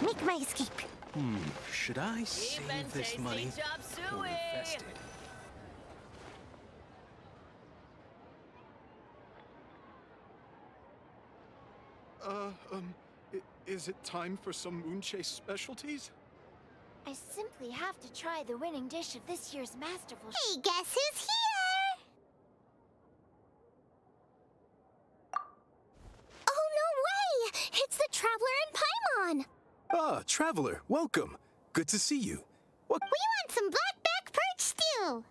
Make my escape. Should I save this money or invest it? Is it time for some Moonchase specialties? I simply have to try the winning dish of this year's masterful. Hey, guess who's here? Oh, no way! It's the Traveler and Paimon! Ah, Traveler, welcome. Good to see you. What? We want some blackback perch stew!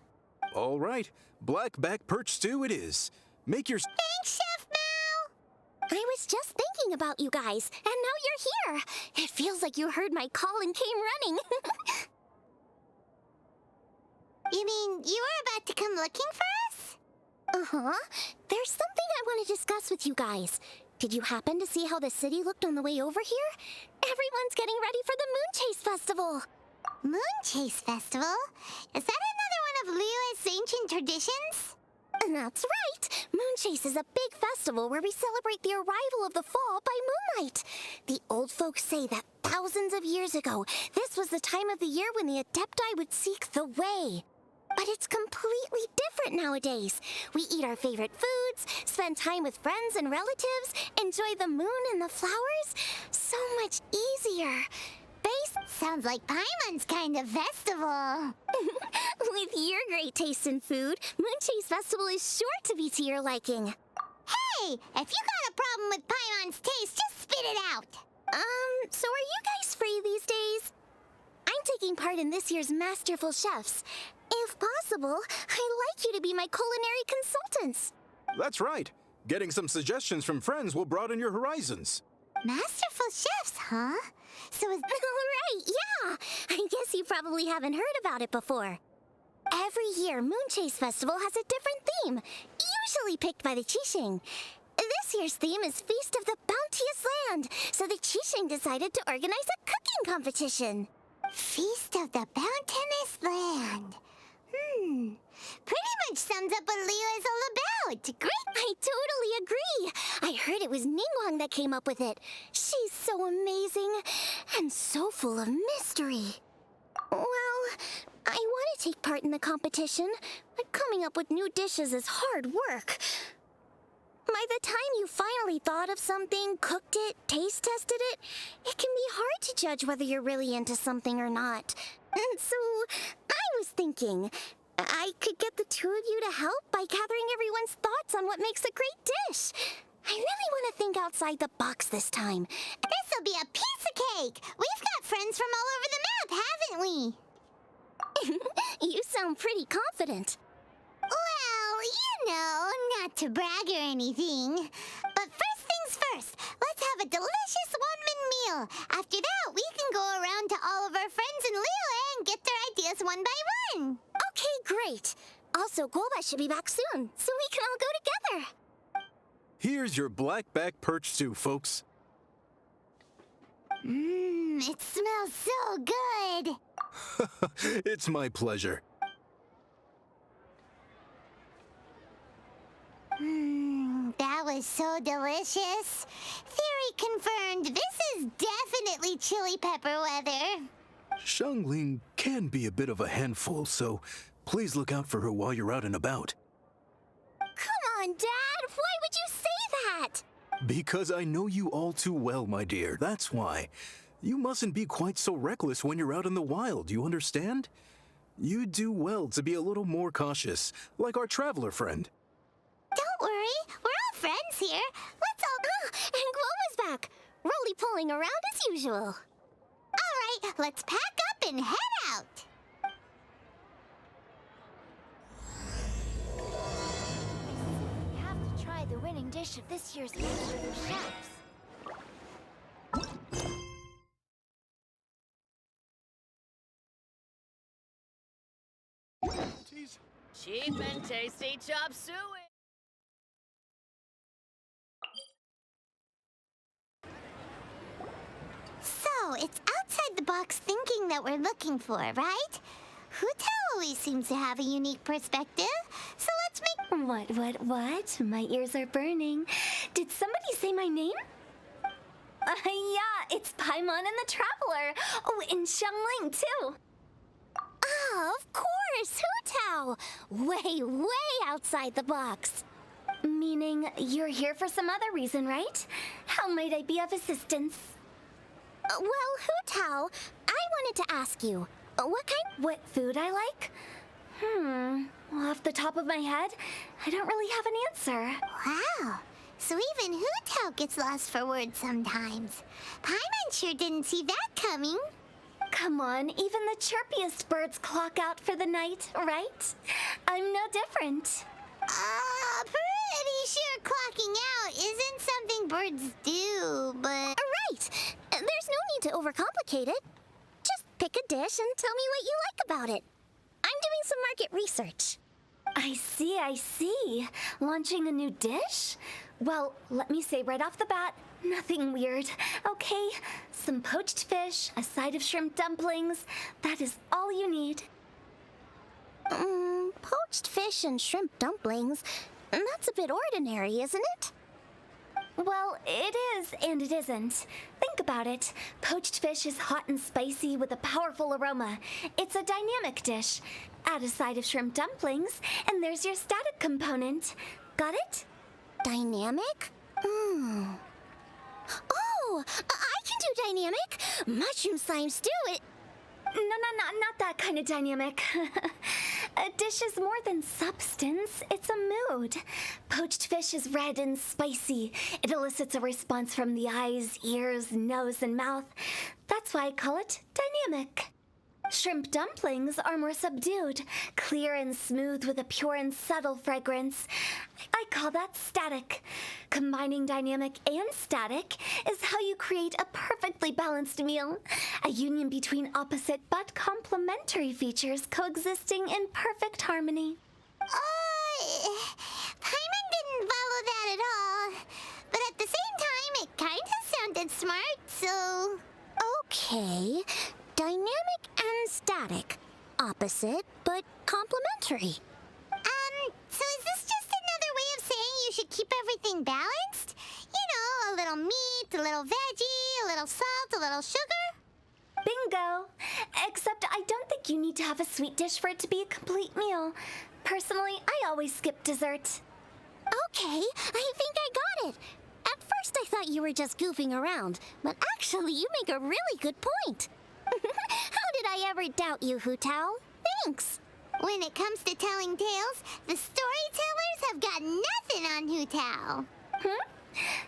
All right, blackback perch stew it is. Make your... Thanks, Chef Mao! I was just thinking about you guys, and now you're here. It feels like you heard my call and came running. You mean you were about to come looking for us? Uh-huh. There's something I want to discuss with you guys. Did you happen to see how the city looked on the way over here? Everyone's getting ready for the Moonchase Festival. Moonchase Festival? Is that another one of Liyue's ancient traditions? That's right. Moonchase is a big festival where we celebrate the arrival of the fall by moonlight. The old folks say that thousands of years ago, this was the time of the year when the Adepti would seek the way. But it's completely different nowadays. We eat our favorite foods, spend time with friends and relatives, enjoy the moon and the flowers. So much easier. Sounds like Paimon's kind of festival. With your great taste in food, Moonchase Festival is sure to be to your liking. Hey, if you got a problem with Paimon's taste, just spit it out. So are you guys free these days? I'm taking part in this year's Masterful Chefs. If possible, I'd like you to be my culinary consultants. That's right. Getting some suggestions from friends will broaden your horizons. Masterful Chefs, huh? So is... Right, yeah! I guess you probably haven't heard about it before. Every year, Moonchase Festival has a different theme, usually picked by the Qixing. This year's theme is Feast of the Bounteous Land, so the Qixing decided to organize a cooking competition. Feast of the Bounteous Land. Pretty much sums up what Liyue is all about. Great! I totally agree. I heard it was Ningguang that came up with it. She's so amazing and so full of mystery. Well, I want to take part in the competition, but coming up with new dishes is hard work. By the time you finally thought of something, cooked it, taste tested it, it can be hard to judge whether you're really into something or not. And so, I was thinking, I could get the two of you to help by gathering everyone's thoughts on what makes a great dish. I really want to think outside the box this time. This'll be a piece of cake! We've got friends from all over the map, haven't we? You sound pretty confident. Well, you know, not to brag or anything. But first things first, let's have a delicious Wanmin meal. After that, we can go around to all of our friends in Liyue and get their ideas one by one. Okay, great. Also, Golba should be back soon, so we can all go together. Here's your blackback perch stew, folks. It smells so good. It's my pleasure. That was so delicious. Theory confirmed. This is definitely chili pepper weather. Xiangling can be a bit of a handful, so please look out for her while you're out and about. Come on, Dad. Why would you say that? Because I know you all too well, my dear. That's why. You mustn't be quite so reckless when you're out in the wild, you understand? You do well to be a little more cautious, like our traveler friend. Don't worry. We're all friends here. Let's all... and Gloma's back. Roly-poling around as usual. All right, let's pack up and head out. We have to try the winning dish of this year's Masterful Chefs. Cheap and tasty chop suey. So, it's outside the box thinking that we're looking for, right? Huta always seems to have a unique perspective, so let's make... What? My ears are burning. Did somebody say my name? Yeah, it's Paimon and the Traveler. Oh, and Xiangling, too. Oh, of course, Hu Tao! Way outside the box. Meaning you're here for some other reason, right? How might I be of assistance? Well, Hu Tao, I wanted to ask you, What food I like? Off the top of my head, I don't really have an answer. Wow, so even Hu Tao gets lost for words sometimes. Paimon sure didn't see that coming. Come on, even the chirpiest birds clock out for the night, right? I'm no different. Pretty sure clocking out isn't something birds do, but... Right! There's no need to overcomplicate it. Just pick a dish and tell me what you like about it. I'm doing some market research. I see. Launching a new dish? Well, let me say right off the bat, nothing weird, okay? Some poached fish, a side of shrimp dumplings. That is all you need. Poached fish and shrimp dumplings. That's a bit ordinary, isn't it? Well, it is and it isn't. Think about it. Poached fish is hot and spicy with a powerful aroma. It's a dynamic dish. Add a side of shrimp dumplings, and there's your static component. Got it? Dynamic? Oh, I can do dynamic. Mushroom slime stew, No, not that kind of dynamic. A dish is more than substance, it's a mood. Poached fish is red and spicy. It elicits a response from the eyes, ears, nose, and mouth. That's why I call it dynamic. Shrimp dumplings are more subdued, clear and smooth with a pure and subtle fragrance. I call that static. Combining dynamic and static is how you create a perfectly balanced meal. A union between opposite but complementary features coexisting in perfect harmony. Paimon didn't follow that at all. But at the same time, it kind of sounded smart, so... Okay, dynamic and static. Opposite, but complementary. So is this just another way of saying you should keep everything balanced? You know, a little meat, a little veggie, a little salt, a little sugar? Bingo! Except I don't think you need to have a sweet dish for it to be a complete meal. Personally, I always skip dessert. Okay, I think I got it. At first I thought you were just goofing around, but actually you make a really good point. How did I ever doubt you, Hu Tao? Thanks. When it comes to telling tales, the storytellers have got nothing on Hu Tao.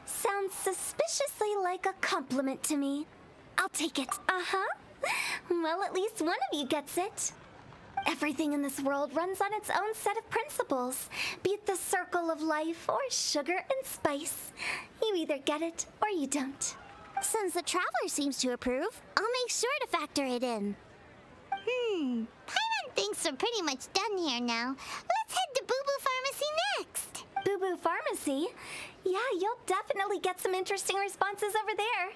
Sounds suspiciously like a compliment to me. I'll take it. Well, at least one of you gets it. Everything in this world runs on its own set of principles, be it the circle of life or sugar and spice. You either get it or you don't. Since the Traveler seems to approve, I'll make sure to factor it in. Paimon thinks we're pretty much done here now. Let's head to Bubu Pharmacy next. Bubu Pharmacy? Yeah, you'll definitely get some interesting responses over there.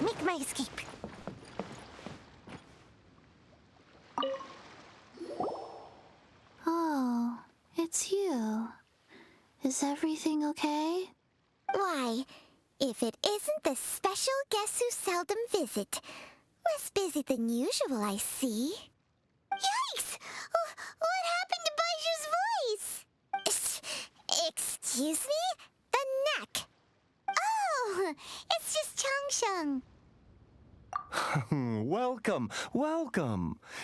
Make my escape. Oh, it's you. Is everything okay? Why, if it isn't the special guests who seldom visit. Less busy than usual, I see. Yikes! What happened to Baiju's voice? Excuse me? The neck. Oh, it's just Changsheng. Welcome.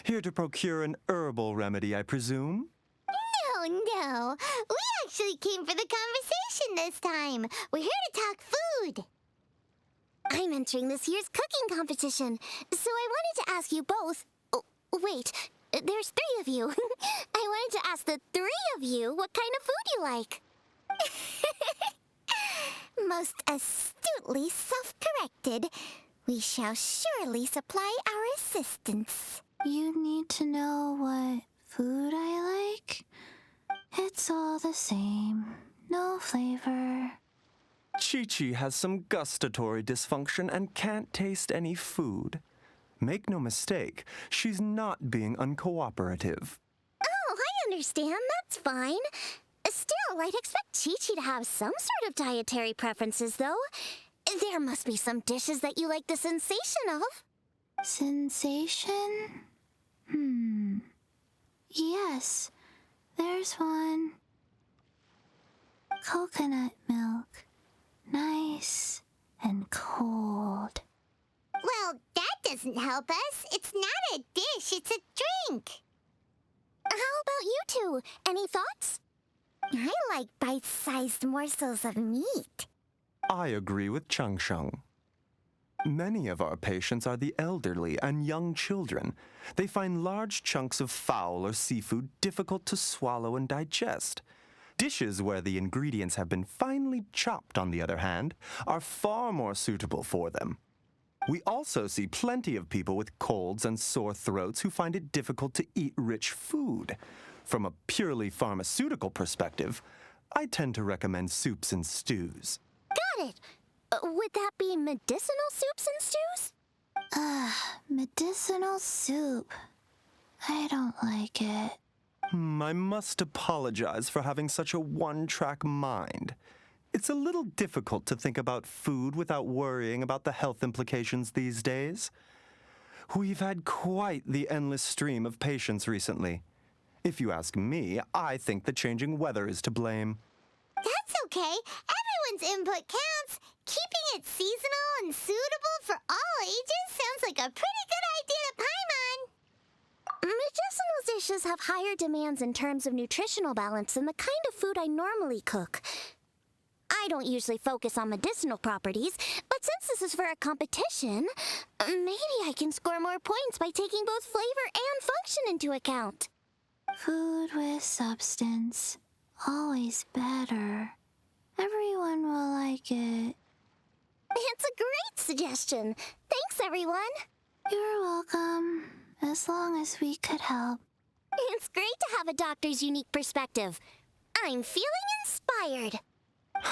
Here to procure an herbal remedy, I presume? No. We actually came for the conversation this time. We're here to talk food. I'm entering this year's cooking competition, so I wanted to ask you both... Oh, wait, there's 3 of you. I wanted to ask the 3 of you what kind of food you like. Most astutely self-corrected. We shall surely supply our assistance. You need to know what food I like? It's all the same. No flavor. Chi-Chi has some gustatory dysfunction and can't taste any food. Make no mistake, she's not being uncooperative. Oh, I understand. That's fine. Still, I'd expect Chi-Chi to have some sort of dietary preferences, though. There must be some dishes that you like the sensation of. Sensation? Yes, there's one. Coconut milk. Nice and cold. Well, that doesn't help us. It's not a dish, it's a drink. How about you two? Any thoughts? I like bite-sized morsels of meat. I agree with Changsheng. Many of our patients are the elderly and young children. They find large chunks of fowl or seafood difficult to swallow and digest. Dishes where the ingredients have been finely chopped, on the other hand, are far more suitable for them. We also see plenty of people with colds and sore throats who find it difficult to eat rich food. From a purely pharmaceutical perspective, I tend to recommend soups and stews. Got it. Would that be medicinal soups and stews? Medicinal soup. I don't like it. I must apologize for having such a one-track mind. It's a little difficult to think about food without worrying about the health implications these days. We've had quite the endless stream of patients recently. If you ask me, I think the changing weather is to blame. That's okay. Everyone's input counts. Keeping it seasonal and suitable for all ages sounds like a pretty good idea to Paimon. Medicinal dishes have higher demands in terms of nutritional balance than the kind of food I normally cook. I don't usually focus on medicinal properties, but since this is for a competition, maybe I can score more points by taking both flavor and function into account. Food with substance. Always better. Everyone will like it. It's a great suggestion. Thanks, everyone. You're welcome. As long as we could help. It's great to have a doctor's unique perspective. I'm feeling inspired.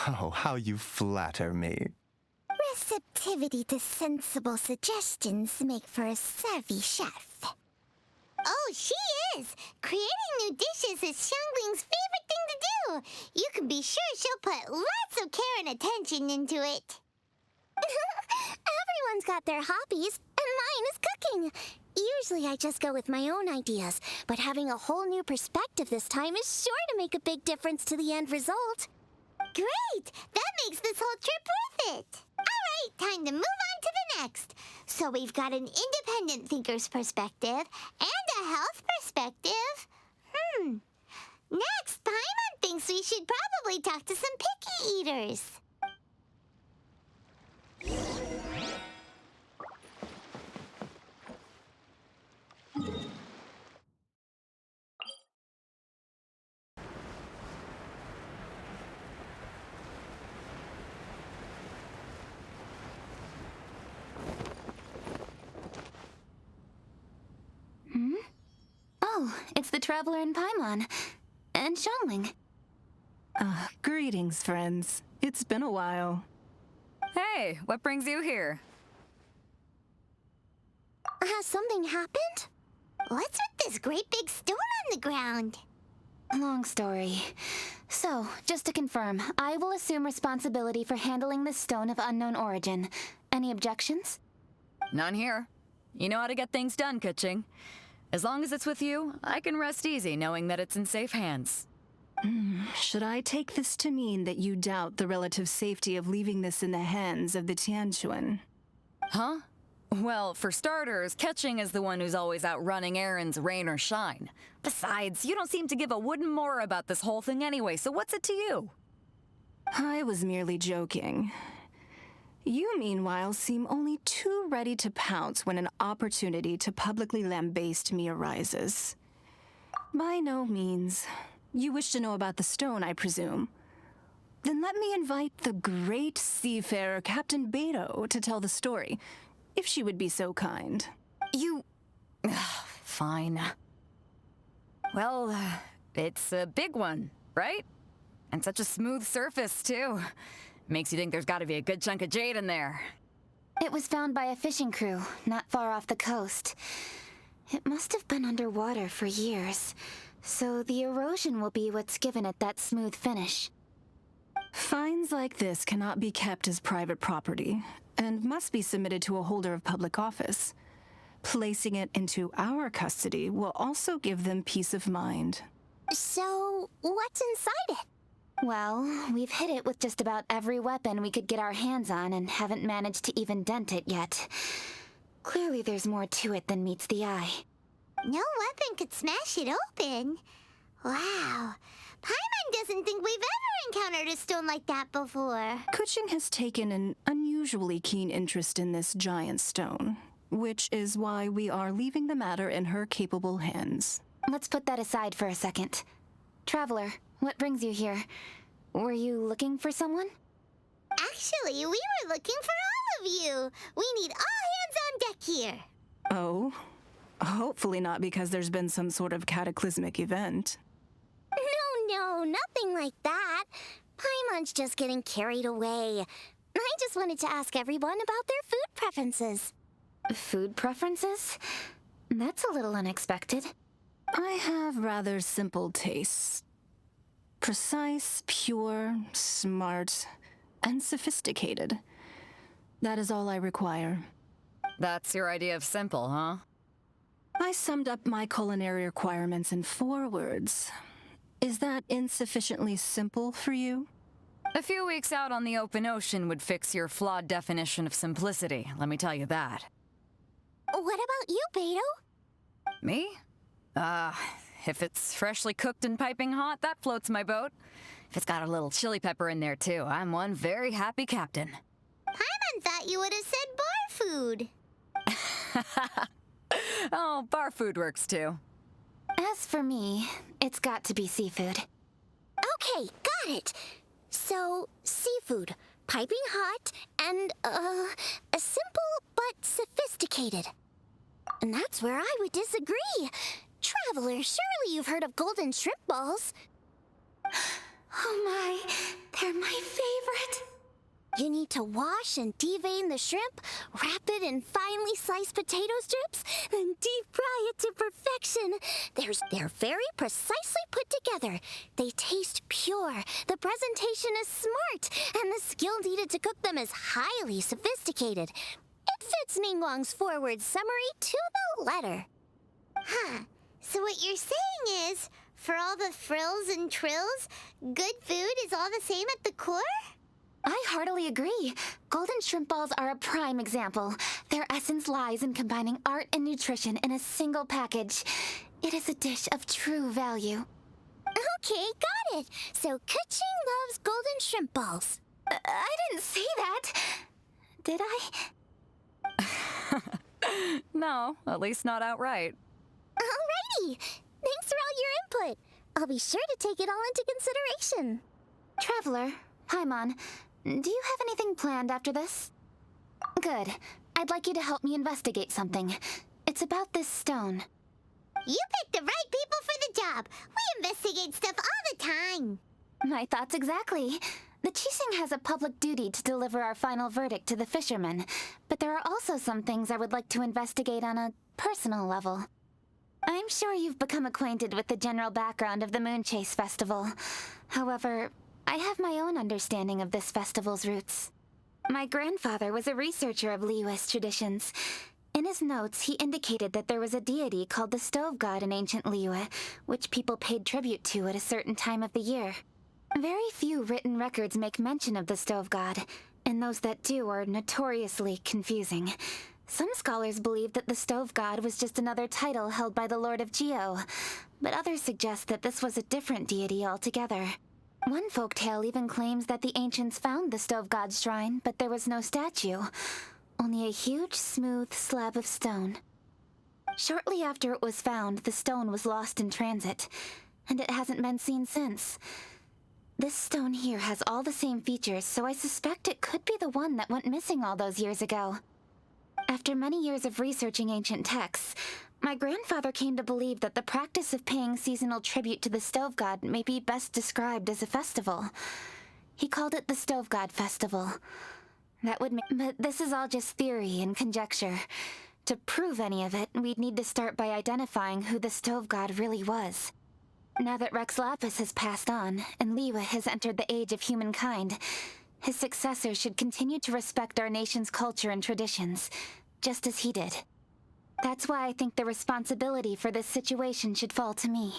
Oh, how you flatter me. Receptivity to sensible suggestions make for a savvy chef. Oh, she is! Creating new dishes is Xiangling's favorite thing to do. You can be sure she'll put lots of care and attention into it. Everyone's got their hobbies, and mine is cooking. Usually I just go with my own ideas, but having a whole new perspective this time is sure to make a big difference to the end result. Great! That makes this whole trip worth it! Alright, time to move on to the next. So we've got an independent thinker's perspective and a health perspective. Next, Paimon thinks we should probably talk to some picky eaters. Oh, it's the traveler in Paimon. And Xiangling. Greetings, friends. It's been a while. Hey, what brings you here? Has something happened? What's with this great big stone on the ground? Long story. So, just to confirm, I will assume responsibility for handling this stone of unknown origin. Any objections? None here. You know how to get things done, Kuching. As long as it's with you, I can rest easy knowing that it's in safe hands. Should I take this to mean that you doubt the relative safety of leaving this in the hands of the Tianquan? Huh? Well, for starters, Kuching is the one who's always out running errands, rain or shine. Besides, you don't seem to give a wooden more about this whole thing anyway, so what's it to you? I was merely joking. You, meanwhile, seem only too ready to pounce when an opportunity to publicly lambaste me arises. By no means. You wish to know about the stone, I presume. Then let me invite the great seafarer Captain Beto to tell the story, if she would be so kind. You... Fine. Well, it's a big one, right? And such a smooth surface, too. Makes you think there's gotta be a good chunk of jade in there. It was found by a fishing crew, not far off the coast. It must have been underwater for years, so the erosion will be what's given it that smooth finish. Finds like this cannot be kept as private property, and must be submitted to a holder of public office. Placing it into our custody will also give them peace of mind. So, what's inside it? Well, we've hit it with just about every weapon we could get our hands on and haven't managed to even dent it yet. Clearly there's more to it than meets the eye. No weapon could smash it open. Wow. Paimon doesn't think we've ever encountered a stone like that before. Kuching has taken an unusually keen interest in this giant stone, which is why we are leaving the matter in her capable hands. Let's put that aside for a second. Traveler, what brings you here? Were you looking for someone? Actually, we were looking for all of you. We need all hands on deck here. Oh? Hopefully not because there's been some sort of cataclysmic event. No, nothing like that. Paimon's just getting carried away. I just wanted to ask everyone about their food preferences. Food preferences? That's a little unexpected. I have rather simple tastes. Precise, pure, smart, and sophisticated. That is all I require. That's your idea of simple, huh? I summed up my culinary requirements in 4 words. Is that insufficiently simple for you? A few weeks out on the open ocean would fix your flawed definition of simplicity, let me tell you that. What about you, Beto? Me? If it's freshly cooked and piping hot, that floats my boat. If it's got a little chili pepper in there, too, I'm one very happy captain. Paimon thought you would have said bar food. Oh, bar food works, too. As for me, it's got to be seafood. Okay, got it. So, seafood, piping hot, and, simple but sophisticated. And that's where I would disagree. Traveler, surely you've heard of golden shrimp balls. Oh my, they're my favorite. You need to wash and devein the shrimp, wrap it in finely sliced potato strips, then deep fry it to perfection. They're very precisely put together. They taste pure, the presentation is smart, and the skill needed to cook them is highly sophisticated. It fits Ningguang's forward summary to the letter. Huh. So what you're saying is, for all the frills and trills, good food is all the same at the core? I heartily agree. Golden shrimp balls are a prime example. Their essence lies in combining art and nutrition in a single package. It is a dish of true value. Okay, got it. So Kuching loves golden shrimp balls. I didn't say that. Did I? No, at least not outright. Alrighty. Thanks for all your input. I'll be sure to take it all into consideration. Traveler, Paimon, do you have anything planned after this? Good. I'd like you to help me investigate something. It's about this stone. You picked the right people for the job. We investigate stuff all the time. My thoughts exactly. The Qixing has a public duty to deliver our final verdict to the fishermen, but there are also some things I would like to investigate on a personal level. I'm sure you've become acquainted with the general background of the Moonchase Festival. However, I have my own understanding of this festival's roots. My grandfather was a researcher of Liyue's traditions. In his notes, he indicated that there was a deity called the Stove God in ancient Liyue, which people paid tribute to at a certain time of the year. Very few written records make mention of the Stove God, and those that do are notoriously confusing. Some scholars believe that the Stove God was just another title held by the Lord of Geo, but others suggest that this was a different deity altogether. One folktale even claims that the ancients found the Stove God's shrine, but there was no statue, only a huge, smooth slab of stone. Shortly after it was found, the stone was lost in transit, and it hasn't been seen since. This stone here has all the same features, so I suspect it could be the one that went missing all those years ago. After many years of researching ancient texts, my grandfather came to believe that the practice of paying seasonal tribute to the Stove God may be best described as a festival. He called it the Stove God Festival. That would make... But this is all just theory and conjecture. To prove any of it, we'd need to start by identifying who the Stove God really was. Now that Rex Lapis has passed on, and Liyue has entered the age of humankind, his successor should continue to respect our nation's culture and traditions, just as he did. That's why I think the responsibility for this situation should fall to me.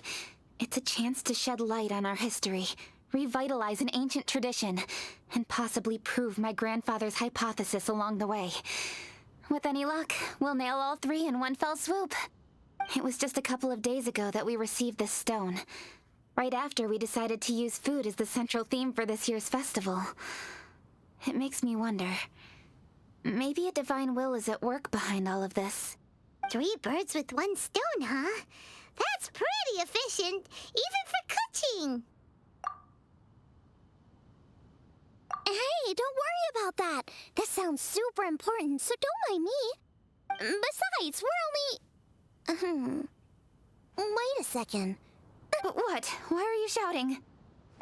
It's a chance to shed light on our history, revitalize an ancient tradition, and possibly prove my grandfather's hypothesis along the way. With any luck, we'll nail all three in one fell swoop. It was just a couple of days ago that we received this stone, right after we decided to use food as the central theme for this year's festival. It makes me wonder, maybe a divine will is at work behind all of this. 3 birds with 1 stone, huh? That's pretty efficient, even for cooking. Hey, don't worry about that. This sounds super important, so don't mind me. Besides, we're only... Wait a second. What? Why are you shouting?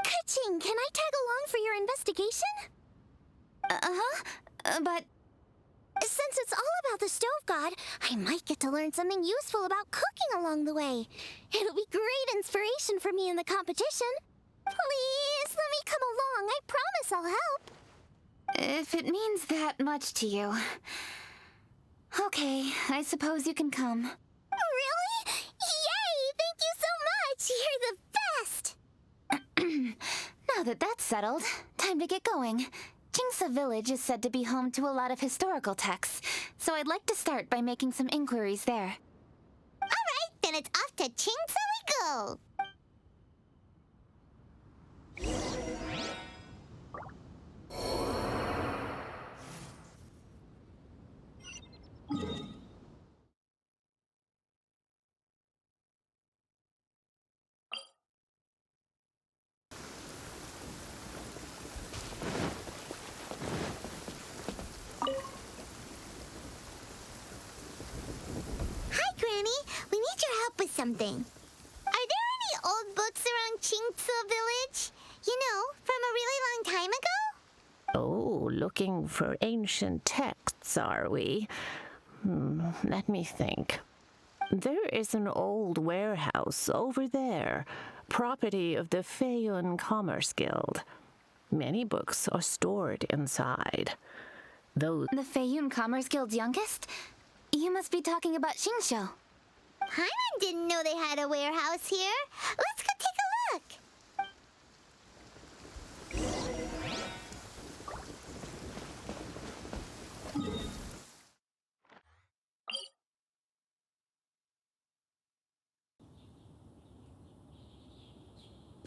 Ka-ching, can I tag along for your investigation? But... Since it's all about the Stove God, I might get to learn something useful about cooking along the way. It'll be great inspiration for me in the competition. Please, let me come along. I promise I'll help. If it means that much to you... Okay, I suppose you can come. Really? Yay! Thank you so much! You're the best! Now that that's settled, time to get going. Chingtsé village is said to be home to a lot of historical texts, so I'd like to start by making some inquiries there. Alright, then it's off to Chingtsé we go! We need your help with something. Are there any old books around Chingtsé village? You know, from a really long time ago? Oh, looking for ancient texts, are we? Let me think. There is an old warehouse over there, property of the Feiyun Commerce Guild. Many books are stored inside. Those... The Feiyun Commerce Guild's youngest? You must be talking about Xingqiu. Paimon didn't know they had a warehouse here. Let's go take a look.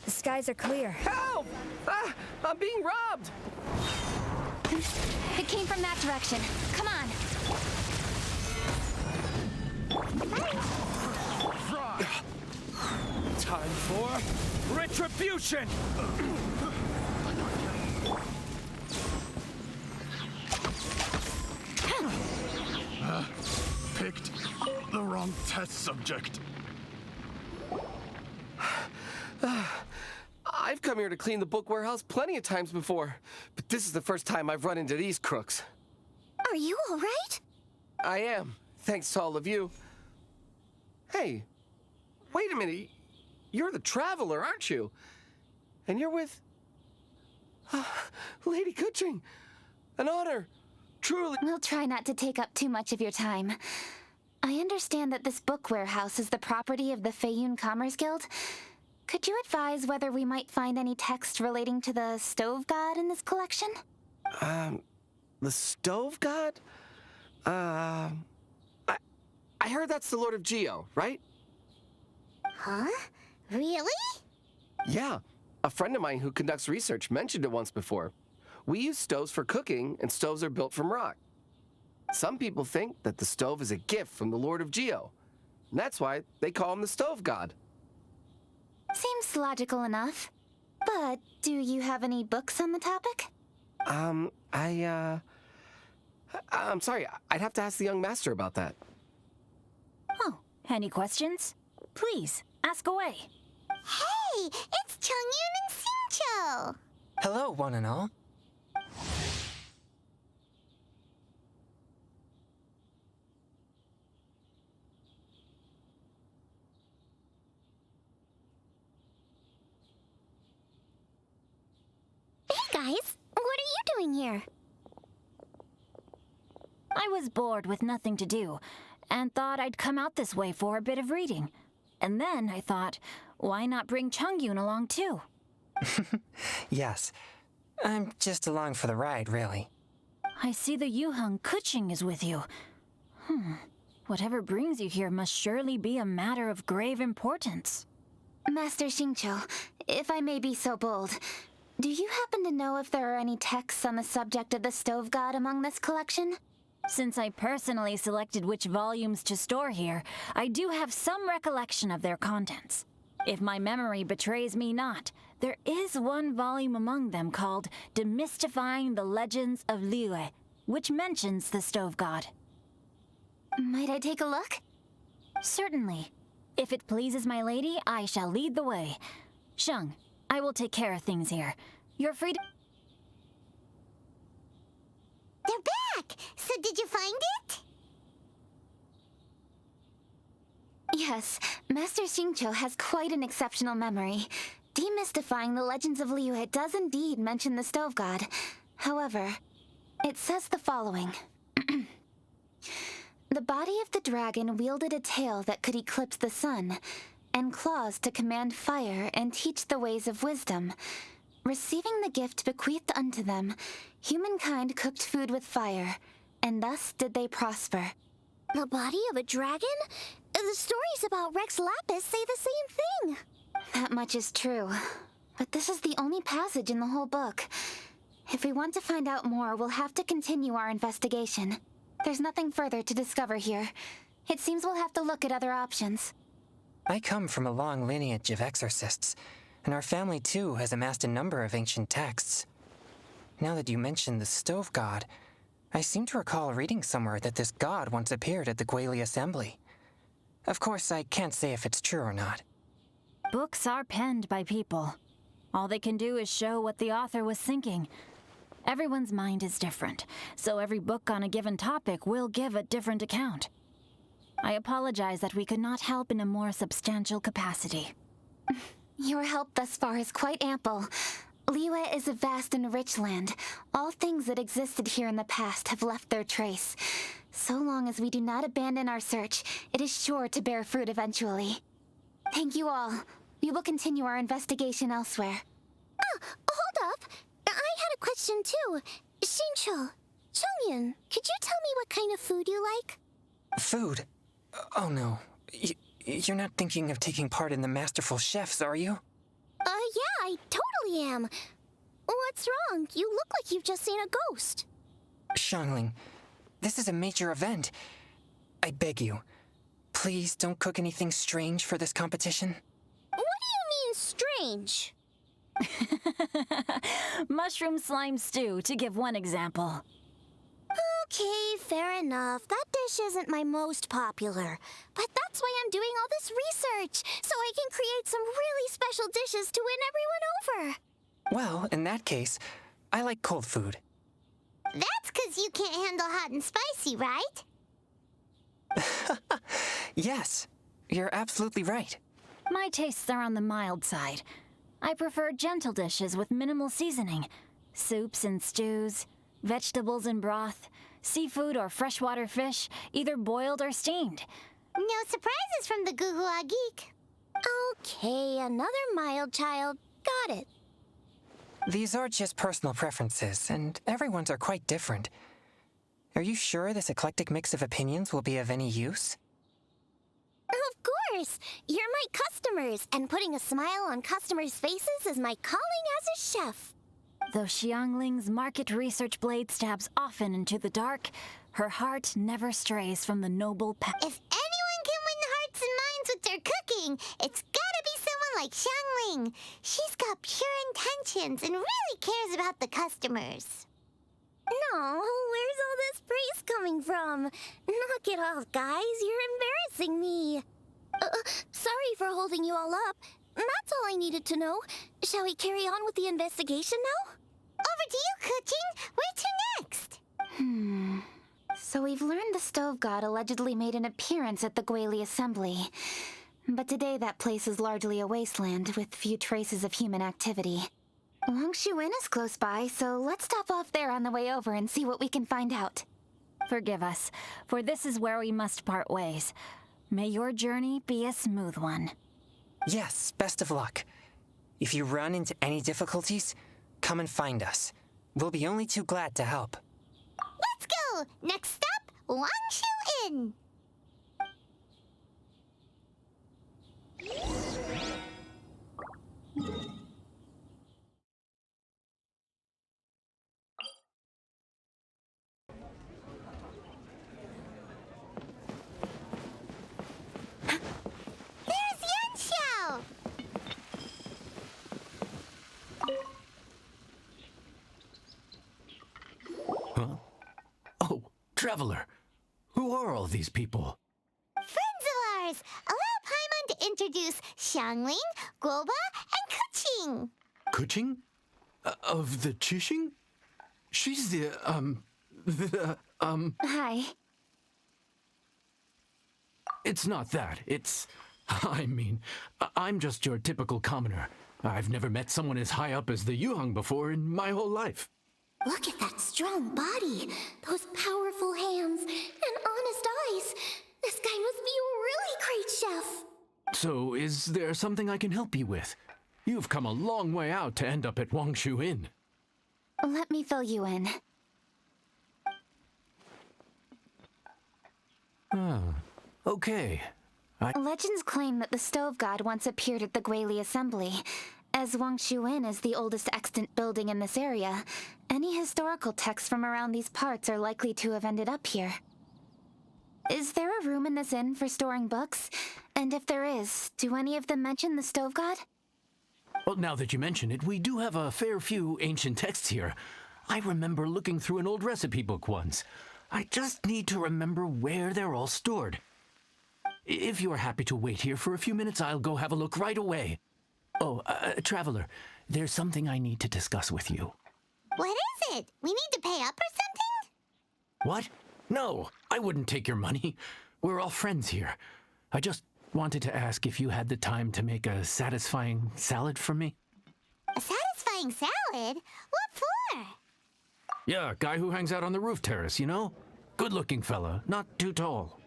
The skies are clear. Help! I'm being robbed! It came from that direction. Come on. Time for retribution! Picked the wrong test subject. I've come here to clean the book warehouse plenty of times before, but this is the first time I've run into these crooks. Are you all right? I am, thanks to all of you. Hey, wait a minute. You're the traveler, aren't you? And you're with... Lady Kuching. An honor. Truly... We'll try not to take up too much of your time. I understand that this book warehouse is the property of the Feiyun Commerce Guild. Could you advise whether we might find any text relating to the Stove God in this collection? The Stove God? I heard that's the Lord of Geo, right? Huh? Really? Yeah. A friend of mine who conducts research mentioned it once before. We use stoves for cooking, and stoves are built from rock. Some people think that the stove is a gift from the Lord of Geo. And that's why they call him the Stove God. Seems logical enough. But do you have any books on the topic? I'm sorry. I'd have to ask the young master about that. Oh, any questions? Please, ask away. Hey, it's Chongyun and Xingqiu. Hello. Hello, one and all. Hey guys, what are you doing here? I was bored with nothing to do, and thought I'd come out this way for a bit of reading. And then I thought, why not bring Chongyun along too? Yes. I'm just along for the ride, really. I see the Yuheng Kuching is with you. Whatever brings you here must surely be a matter of grave importance. Master Xingqiu, if I may be so bold, do you happen to know if there are any texts on the subject of the stove god among this collection? Since I personally selected which volumes to store here, I do have some recollection of their contents. If my memory betrays me not, there is one volume among them called Demystifying the Legends of Liyue, which mentions the stove god. Might I take a look? Certainly. If it pleases my lady, I shall lead the way. Sheng, I will take care of things here. You're free to... They're back! So did you find it? Yes, Master Xingqiu has quite an exceptional memory. Demystifying the Legends of Liyue does indeed mention the stove god. However, it says the following. The body of the dragon wielded a tail that could eclipse the sun, and claws to command fire and teach the ways of wisdom. Receiving the gift bequeathed unto them, humankind cooked food with fire, and thus did they prosper. The body of a dragon? The stories about Rex Lapis say the same thing. That much is true. But this is the only passage in the whole book. If we want to find out more, we'll have to continue our investigation. There's nothing further to discover here. It seems we'll have to look at other options. I come from a long lineage of exorcists, and our family too has amassed a number of ancient texts. Now that you mention the stove god, I seem to recall reading somewhere that this god once appeared at the Guili Assembly. Of course, I can't say if it's true or not. Books are penned by people. All they can do is show what the author was thinking. Everyone's mind is different, so every book on a given topic will give a different account. I apologize that we could not help in a more substantial capacity. Your help thus far is quite ample. Liyue is a vast and rich land. All things that existed here in the past have left their trace. So long as we do not abandon our search, it is sure to bear fruit eventually. Thank you all. We will continue our investigation elsewhere. Oh, hold up. I had a question too. Xingqiu, Chongyun, could you tell me what kind of food you like? Food? Oh no. You're not thinking of taking part in the Masterful Chefs, are you? Yeah, I totally am. What's wrong? You look like you've just seen a ghost. Xiangling, this is a major event. I beg you, please don't cook anything strange for this competition. What do you mean, strange? Mushroom slime stew, to give one example. Okay, fair enough. That dish isn't my most popular. But that's why I'm doing all this research, so I can create some really special dishes to win everyone over. Well, in that case, I like cold food. That's 'cause you can't handle hot and spicy, right? Yes, you're absolutely right. My tastes are on the mild side. I prefer gentle dishes with minimal seasoning. Soups and stews, vegetables and broth, seafood or freshwater fish, either boiled or steamed. No surprises from the Gugua Geek. Okay, another mild child. Got it. These are just personal preferences, and everyone's are quite different. Are you sure this eclectic mix of opinions will be of any use? Of course! You're my customers, and putting a smile on customers' faces is my calling as a chef. Though Xiangling's market research blade stabs often into the dark, her heart never strays from the noble path. If anyone can win hearts and minds with their cooking, it's gotta be someone like Xiangling. She's got pure intentions and really cares about the customers. No, where's all this praise coming from? Knock it off, guys. You're embarrassing me. Sorry for holding you all up. That's all I needed to know. Shall we carry on with the investigation now? to you, Kuching. Where to next? So we've learned the stove god allegedly made an appearance at the Guili Assembly. But today that place is largely a wasteland with few traces of human activity. Wangshuin is close by, so let's stop off there on the way over and see what we can find out. Forgive us, for this is where we must part ways. May your journey be a smooth one. Yes, best of luck. If you run into any difficulties, come and find us. We'll be only too glad to help. Let's go! Next stop, Wangshuin! Traveler, who are all these people? Friends of ours! Allow Paimon to introduce Xiangling, Guoba, and Kuching. Kuching? Of the Chishing? She's the. Hi. It's not that. It's. I mean, I'm just your typical commoner. I've never met someone as high up as the Yuhang before in my whole life. Look at that strong body, those powerful hands, and honest eyes. This guy must be a really great chef. So, is there something I can help you with? You've come a long way out to end up at Wangshu Inn. Let me fill you in. Okay. Legends claim that the stove god once appeared at the Guili Assembly. As Wangshu Inn is the oldest extant building in this area, any historical texts from around these parts are likely to have ended up here. Is there a room in this inn for storing books? And if there is, do any of them mention the stove god? Well, now that you mention it, we do have a fair few ancient texts here. I remember looking through an old recipe book once. I just need to remember where they're all stored. If you are happy to wait here for a few minutes, I'll go have a look right away. Oh, Traveler, there's something I need to discuss with you. What is it? We need to pay up or something? What? No, I wouldn't take your money. We're all friends here. I just wanted to ask if you had the time to make a satisfying salad for me. A satisfying salad? What for? Yeah, guy who hangs out on the roof terrace, you know? Good-looking fella, not too tall.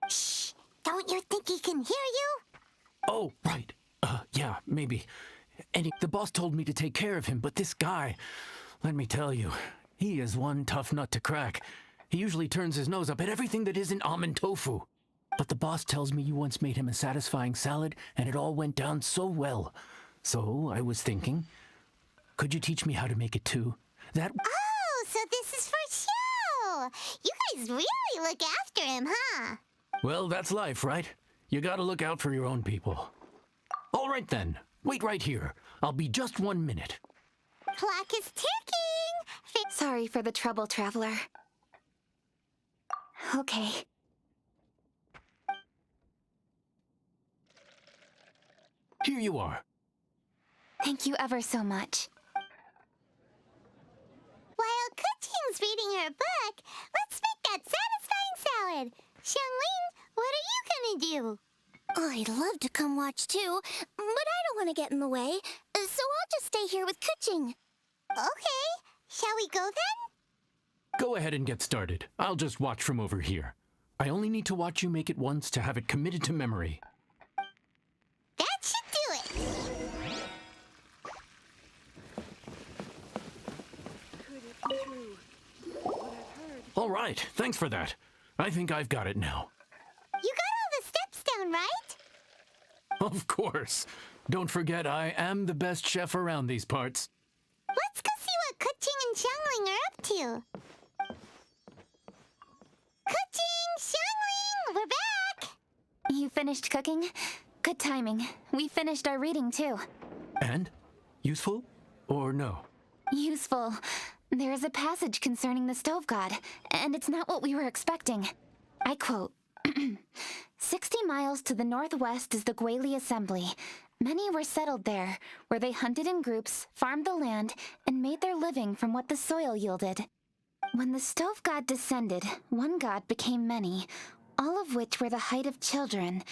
Shh! Don't you think he can hear you? Oh, right. Yeah, maybe. The boss told me to take care of him, but this guy, let me tell you, he is one tough nut to crack. He usually turns his nose up at everything that isn't almond tofu. But the boss tells me you once made him a satisfying salad, and it all went down so well. So I was thinking, could you teach me how to make it too? Oh, so this is for show! You guys really look after him, huh? Well, that's life, right? You gotta look out for your own people. All right then, wait right here. I'll be just 1 minute. Clock is ticking! Sorry for the trouble, Traveler. Okay. Here you are. Thank you ever so much. While Kuching's reading her book, let's make that satisfying salad. Xiangling, what are you gonna do? I'd love to come watch too, but I don't want to get in the way, so I'll just stay here with Kuching. Okay, shall we go then? Go ahead and get started. I'll just watch from over here. I only need to watch you make it once to have it committed to memory. That should do it! Could it be true? What I've heard. All right, thanks for that. I think I've got it now. You got all the steps down, right? Of course. Don't forget, I am the best chef around these parts. Let's go see what Kuching and Xiangling are up to. Kuching! Xiangling! We're back! You finished cooking? Good timing. We finished our reading, too. And? Useful? Or no? Useful. There is a passage concerning the stove god, and it's not what we were expecting. I quote, 60 miles to the northwest is the Guili Assembly. Many were settled there, where they hunted in groups, farmed the land, and made their living from what the soil yielded. When the stove god descended, one god became many, all of which were the height of children.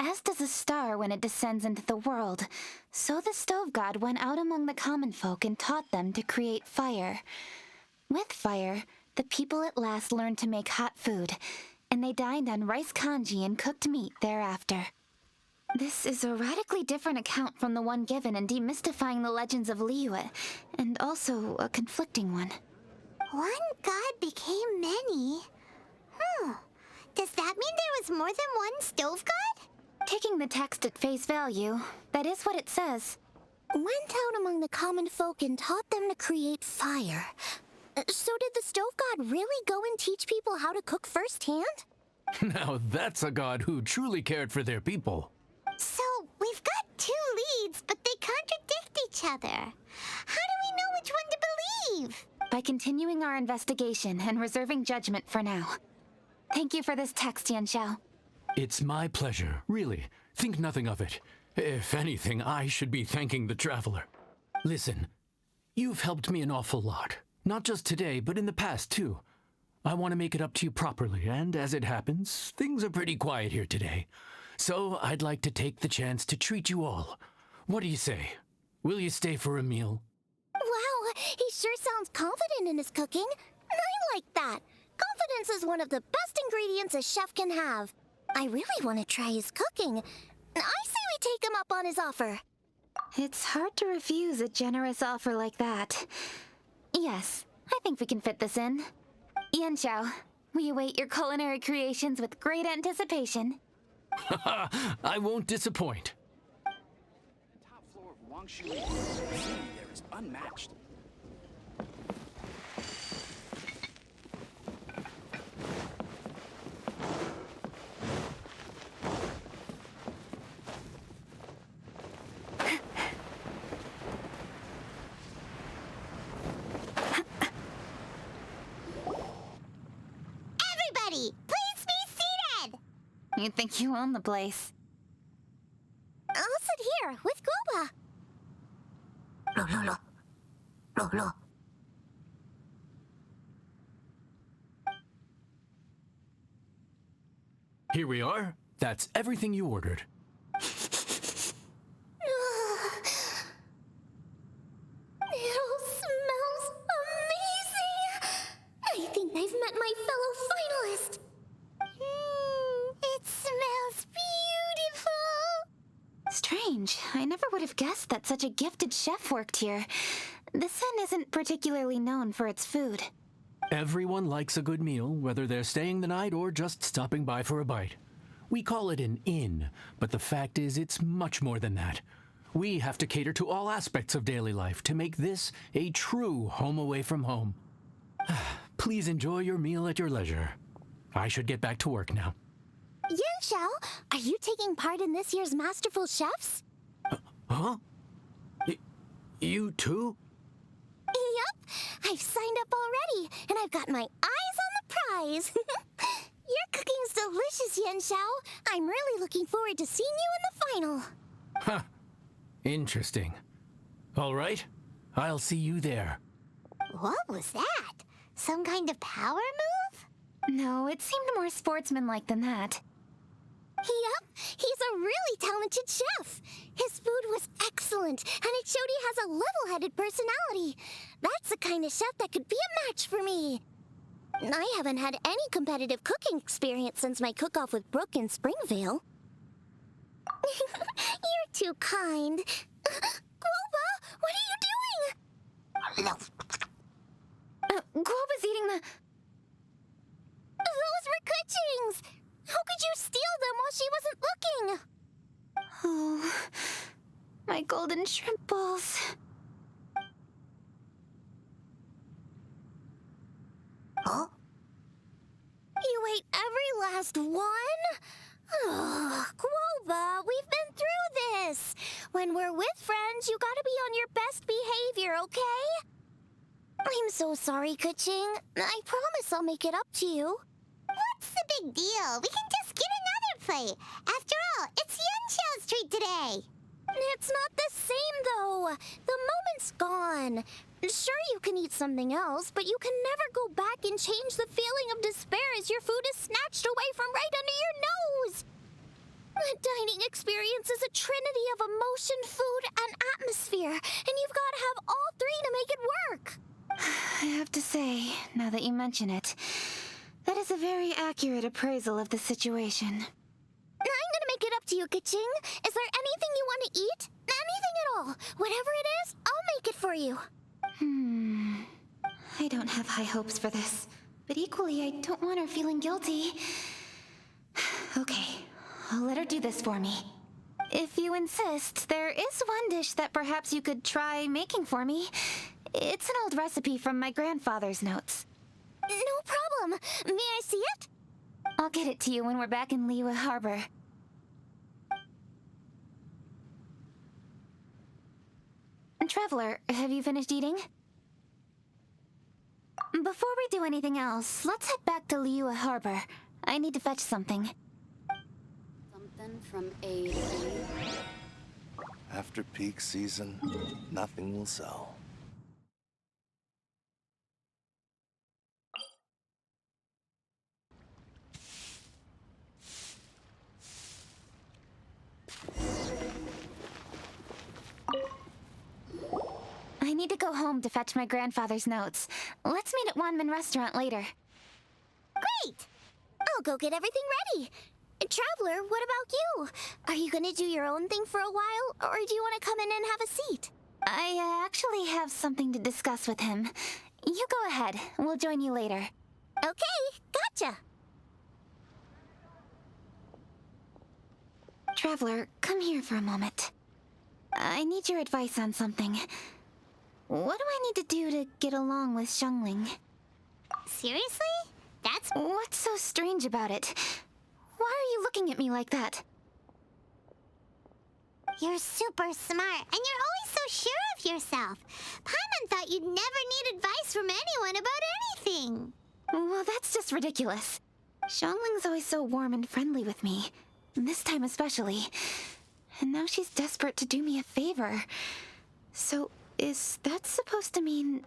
As does a star when it descends into the world, so the stove god went out among the common folk and taught them to create fire. With fire, the people at last learned to make hot food, and they dined on rice congee and cooked meat thereafter. This is a radically different account from the one given in Demystifying the Legends of Liyue, and also a conflicting one. One god became many? Does that mean there was more than one stove god? Taking the text at face value, that is what it says. Went out among the common folk and taught them to create fire. So did the stove god really go and teach people how to cook firsthand? Now that's a god who truly cared for their people. So, we've got two leads, but they contradict each other. How do we know which one to believe? By continuing our investigation and reserving judgment for now. Thank you for this text, Yanxiao. It's my pleasure, really. Think nothing of it. If anything, I should be thanking the traveler. Listen, you've helped me an awful lot. Not just today, but in the past, too. I want to make it up to you properly, and as it happens, things are pretty quiet here today. So I'd like to take the chance to treat you all. What do you say? Will you stay for a meal? Wow, he sure sounds confident in his cooking. I like that. Confidence is one of the best ingredients a chef can have. I really want to try his cooking. I say we take him up on his offer. It's hard to refuse a generous offer like that. Yes, I think we can fit this in. Yanxiao, we await your culinary creations with great anticipation. I won't disappoint. The top floor of Wangshu there is unmatched. Everybody, please be seated! You think you own the place? I'll sit here with Guoba. Here we are. That's everything you ordered. It all smells amazing! I think I've met my fellow finalist. It smells beautiful! Strange. I never would have guessed that such a gifted chef worked here. This inn isn't particularly known for its food. Everyone likes a good meal, whether they're staying the night or just stopping by for a bite. We call it an inn, but the fact is it's much more than that. We have to cater to all aspects of daily life to make this a true home away from home. Please enjoy your meal at your leisure. I should get back to work now. Yanxiao, are you taking part in this year's Masterful Chefs? Huh? You too? Yup, I've signed up already, and I've got my eyes on the prize. Your cooking's delicious, Yanxiao. I'm really looking forward to seeing you in the final. Huh. Interesting. All right, I'll see you there. What was that? Some kind of power move? No, it seemed more sportsmanlike than that. Yep, he's a really talented chef. His food was excellent, and it showed he has a level-headed personality. That's the kind of chef that could be a match for me. I haven't had any competitive cooking experience since my cook-off with Brooke in Springvale. You're too kind. Guoba, what are you doing? Guoba's eating the... Those were Kuching's! How could you steal them while she wasn't looking? Oh, my golden shrimp balls. Huh? You ate every last one? Oh, Guoba, we've been through this. When we're with friends, you gotta be on your best behavior, okay? I'm so sorry, Kuching. I promise I'll make it up to you. What's the big deal? We can just get another plate. After all, it's Yanxiao's treat today. It's not the same, though. The moment's gone. Sure, you can eat something else, but you can never go back and change the feeling of despair as your food is snatched away from right under your nose. The dining experience is a trinity of emotion, food, and atmosphere, and you've got to have all three to make it work. I have to say, now that you mention it, that is a very accurate appraisal of the situation. I'm gonna make it up to you, Kaching. Is there anything you want to eat? Anything at all. Whatever it is, I'll make it for you. I don't have high hopes for this, but equally I don't want her feeling guilty. Okay, I'll let her do this for me. If you insist, there is one dish that perhaps you could try making for me. It's an old recipe from my grandfather's notes. No problem. May I see it? I'll get it to you when we're back in Liyue Harbor. Traveler, have you finished eating? Before we do anything else, let's head back to Liyue Harbor. I need to fetch something. Something from A to B. After peak season, nothing will sell. I need to go home to fetch my grandfather's notes. Let's meet at Wanmin restaurant later. Great! I'll go get everything ready. Traveler, what about you? Are you gonna do your own thing for a while, or do you want to come in and have a seat? I actually have something to discuss with him. You go ahead. We'll join you later. Okay, gotcha. Traveler, come here for a moment. I need your advice on something. What do I need to do to get along with Xiangling? Seriously? That's... What's so strange about it? Why are you looking at me like that? You're super smart, and you're always so sure of yourself. Paimon thought you'd never need advice from anyone about anything. Well, that's just ridiculous. Xiangling's always so warm and friendly with me. This time especially. And now she's desperate to do me a favor. So, is that supposed to mean...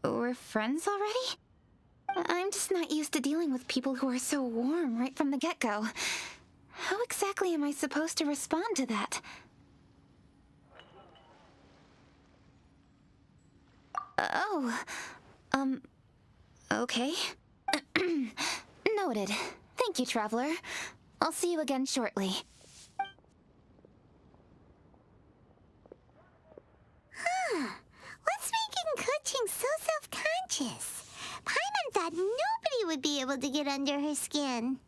we're friends already? I'm just not used to dealing with people who are so warm right from the get-go. How exactly am I supposed to respond to that? Okay. Noted. Thank you, Traveler. I'll see you again shortly. What's making Kuching so self-conscious? Paimon thought nobody would be able to get under her skin.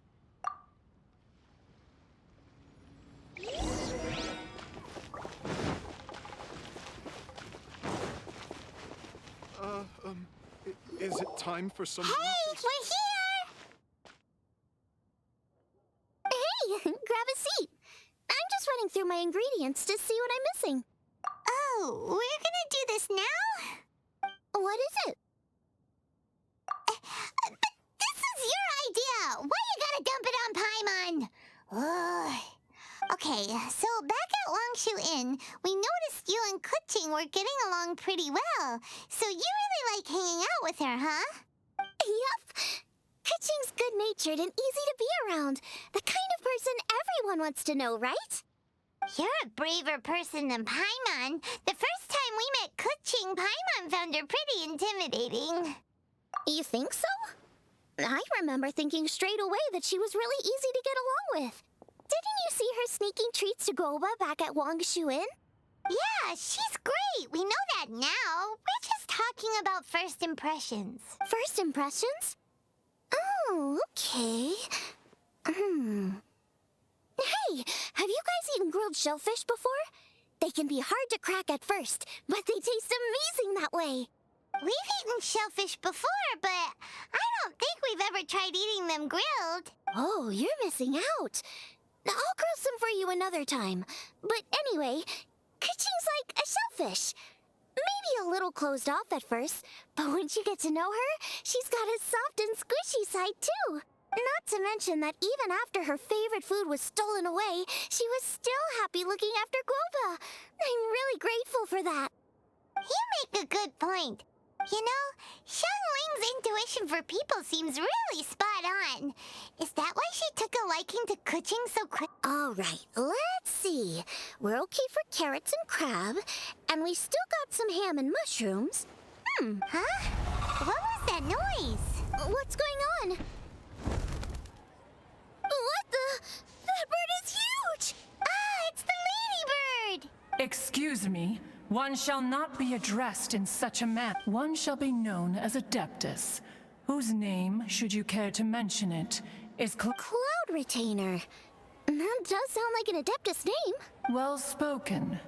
Is it time for some... Hey, we're here! Hey, grab a seat. I'm just running through my ingredients to see what I'm missing. Oh, we're gonna do this now? What is it? But this is your idea! Why you gotta dump it on Paimon? Ugh. Okay, so back at Longshu Inn, we noticed you and Kuching were getting along pretty well. So you really like hanging out with her, huh? Yup. Kuching's good-natured and easy to be around. The kind of person everyone wants to know, right? You're a braver person than Paimon. The first time we met Kuching, Paimon found her pretty intimidating. You think so? I remember thinking straight away that she was really easy to get along with. Didn't you see her sneaking treats to Goba back at Longshu Inn? Yeah, she's great. We know that now. We're just talking about first impressions. First impressions? Oh, okay. Hey, have you guys eaten grilled shellfish before? They can be hard to crack at first, but they taste amazing that way. We've eaten shellfish before, but I don't think we've ever tried eating them grilled. Oh, you're missing out. I'll grill some for you another time. But anyway, Kuching's like a shellfish. Maybe a little closed off at first, but once you get to know her, she's got a soft and squishy side too. Not to mention that even after her favorite food was stolen away, she was still happy looking after Guoba. I'm really grateful for that. You make a good point. You know, Xiangling's intuition for people seems really spot on. Is that why she took a liking to cooking so quick? All right, let's see. We're okay for carrots and crab, and we still got some ham and mushrooms. Huh? What was that noise? What's going on? What the? That bird is huge! Ah, it's the ladybird! Excuse me. One shall not be addressed in such a manner. One shall be known as Adeptus, whose name, should you care to mention it, is Cloud Retainer. That does sound like an Adeptus name. Well spoken.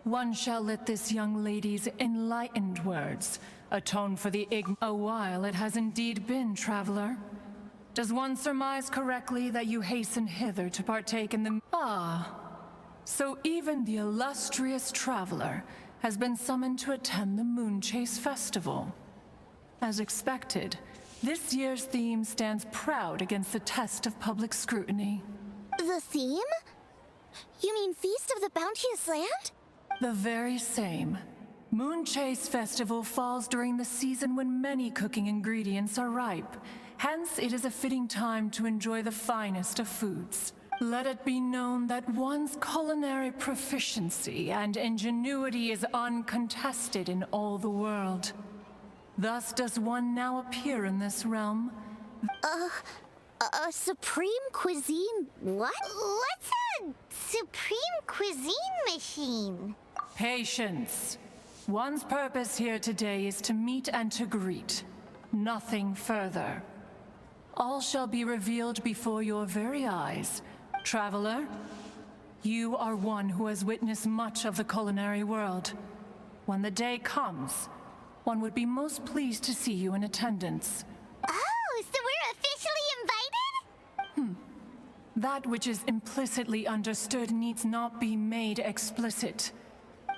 One shall let this young lady's enlightened words atone for the A while it has indeed been, traveler. Does one surmise correctly that you hasten hither to partake in the... So even the illustrious traveler has been summoned to attend the Moonchase Festival. As expected, this year's theme stands proud against the test of public scrutiny. The theme? You mean Feast of the Bounteous Land? The very same. Moonchase Festival falls during the season when many cooking ingredients are ripe. Hence, it is a fitting time to enjoy the finest of foods. Let it be known that one's culinary proficiency and ingenuity is uncontested in all the world. Thus does one now appear in this realm. A supreme cuisine? What? What's a supreme cuisine machine? Patience. One's purpose here today is to meet and to greet. Nothing further. All shall be revealed before your very eyes. Traveler, you are one who has witnessed much of the culinary world. When the day comes, one would be most pleased to see you in attendance. Oh, so we're officially invited? That which is implicitly understood needs not be made explicit.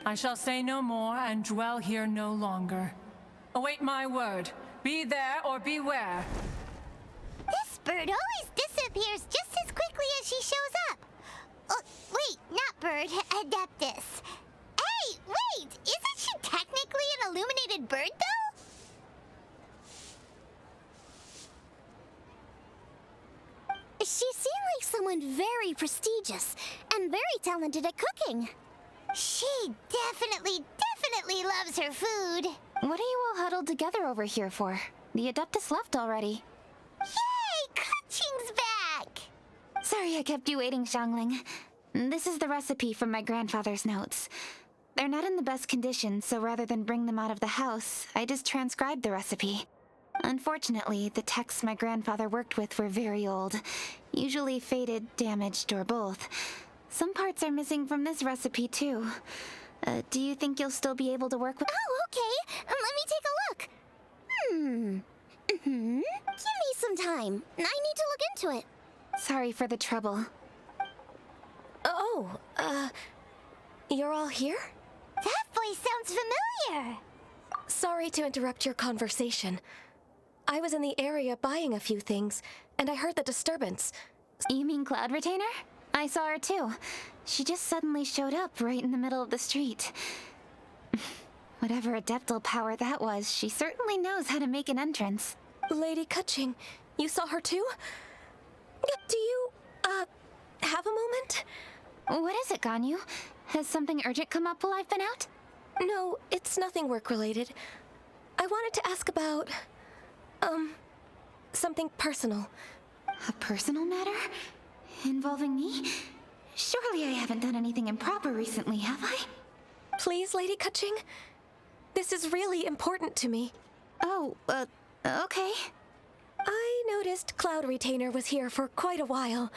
I shall say no more and dwell here no longer. Await my word. Be there or beware. This bird always disappears just as quickly as she shows up. Wait, not bird, Adeptus. Hey, wait! Isn't she technically an illuminated bird, though? She seemed like someone very prestigious and very talented at cooking. She definitely loves her food. What are you all huddled together over here for? The Adeptus left already. Yay! Kaching's back! Sorry I kept you waiting, Xiangling. This is the recipe from my grandfather's notes. They're not in the best condition, so rather than bring them out of the house, I just transcribed the recipe. Unfortunately, the texts my grandfather worked with were very old, usually faded, damaged, or both. Some parts are missing from this recipe, too. Do you think you'll still be able to work with— Oh, okay. Let me take a look. Give me some time. I need to look into it. Sorry for the trouble. You're all here? That voice sounds familiar. Sorry to interrupt your conversation. I was in the area buying a few things, and I heard the disturbance. You mean Cloud Retainer? I saw her too. She just suddenly showed up right in the middle of the street. Whatever adeptal power that was, she certainly knows how to make an entrance. Lady Kaching, you saw her too? Do you, have a moment? What is it, Ganyu? Has something urgent come up while I've been out? No, it's nothing work-related. I wanted to ask about, something personal. A personal matter? Involving me? Surely I haven't done anything improper recently, have I? Please, Lady Kaching. This is really important to me. Oh, okay. I noticed Cloud Retainer was here for quite a while.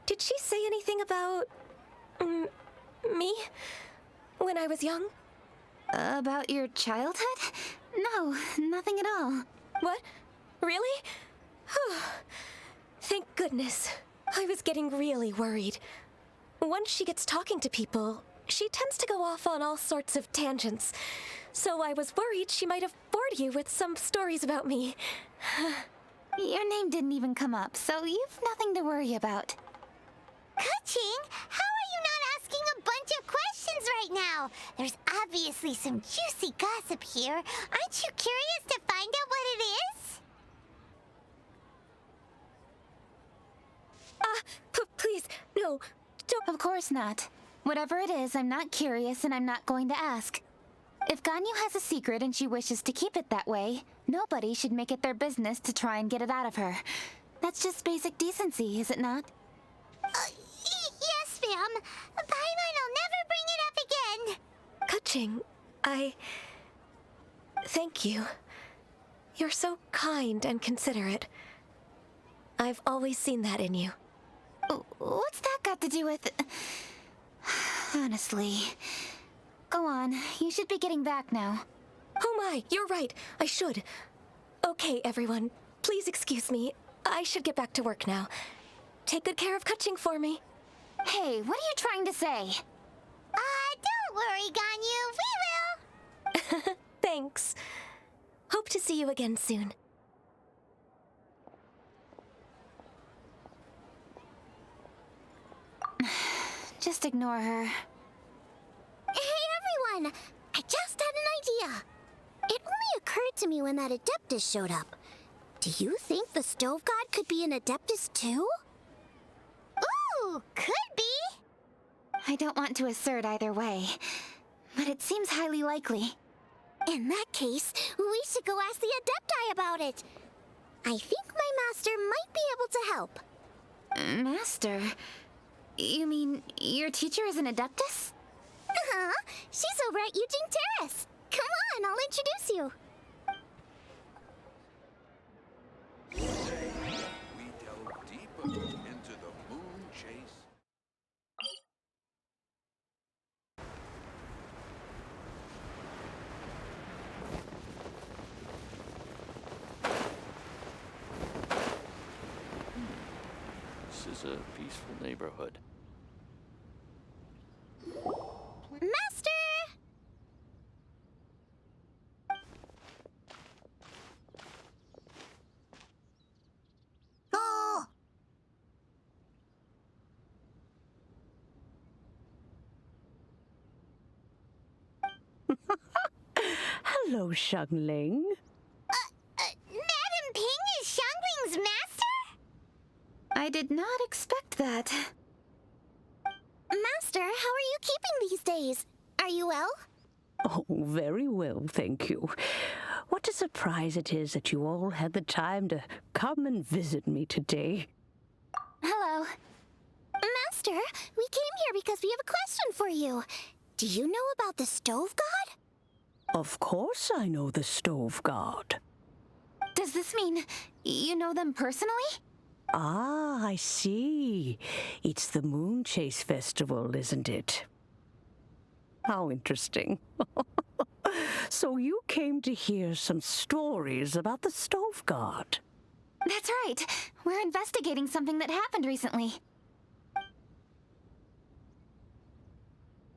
Did she say anything about... me? When I was young? About your childhood? No, nothing at all. What? Really? Thank goodness. I was getting really worried. Once she gets talking to people, she tends to go off on all sorts of tangents. So I was worried she might have bored you with some stories about me. Your name didn't even come up, so you've nothing to worry about. Ka-Ching, how are you not asking a bunch of questions right now? There's obviously some juicy gossip here. Aren't you curious to find out what it is? Please, no, don't. Of course not. Whatever it is, I'm not curious and I'm not going to ask. If Ganyu has a secret and she wishes to keep it that way, nobody should make it their business to try and get it out of her. That's just basic decency, is it not? Yes, ma'am. Paimon will never bring it up again. Ka-Ching, thank you. You're so kind and considerate. I've always seen that in you. What's that got to do with... Honestly. Go on, you should be getting back now. Oh my, you're right, I should. Okay, everyone, please excuse me. I should get back to work now. Take good care of Ka-Ching for me. Hey, what are you trying to say? Don't worry, Ganyu, we will. Thanks. Hope to see you again soon. Just ignore her. Hey, everyone! I just had an idea. It only occurred to me when that Adeptus showed up. Do you think the Stove God could be an Adeptus too? Ooh, could be! I don't want to assert either way, but it seems highly likely. In that case, we should go ask the Adepti about it. I think my master might be able to help. Master? You mean your teacher is an Adeptus? Uh-huh. She's over at Yujing Terrace. Come on, I'll introduce you. We delve deeper into the moon chase. This is a peaceful neighborhood. Master! Oh! Hello, Xiangling. Madam Ping is Xiangling's master? I did not expect that. Master, how are you keeping these days? Are you well? Oh, very well, thank you. What a surprise it is that you all had the time to come and visit me today. Hello. Master, we came here because we have a question for you. Do you know about the Stove God? Of course I know the Stove God. Does this mean you know them personally? Ah, I see. It's the Moon Chase Festival, isn't it? How interesting. So you came to hear some stories about the Stove God. That's right. We're investigating something that happened recently.